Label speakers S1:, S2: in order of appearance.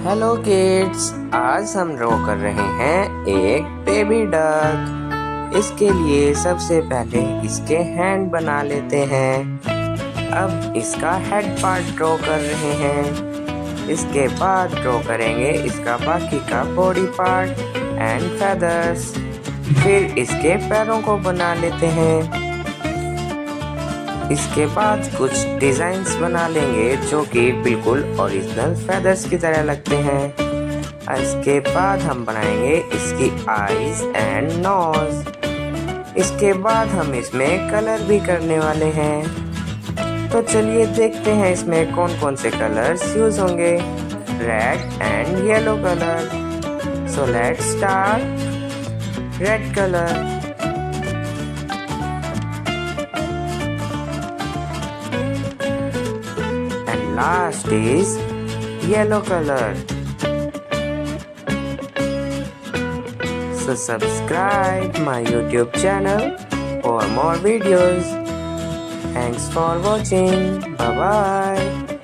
S1: Hello kids, आज हम draw कर रहे हैं एक बेबी डक। इसके लिए सबसे पहले इसके हैंड बना लेते हैं। अब इसका हेड पार्ट ड्रॉ कर रहे हैं। इसके बाद ड्रॉ करेंगे इसका बाकी का बॉडी पार्ट एंड फेदर्स। फिर इसके पैरों को बना लेते हैं। इसके बाद कुछ डिजाइन्स बना लेंगे जो कि बिल्कुल ओरिजिनल फेदर्स की तरह लगते हैं। इसके बाद हम बनाएंगे इसकी आईज एंड नोज। इसके बाद हम इसमें कलर भी करने वाले हैं। तो चलिए देखते हैं इसमें कौन कौन से कलर्स यूज होंगे। Red and yellow colour. So let's start. Red colour, last is yellow color. So subscribe my YouTube channel for more videos. Thanks for watching. Bye bye.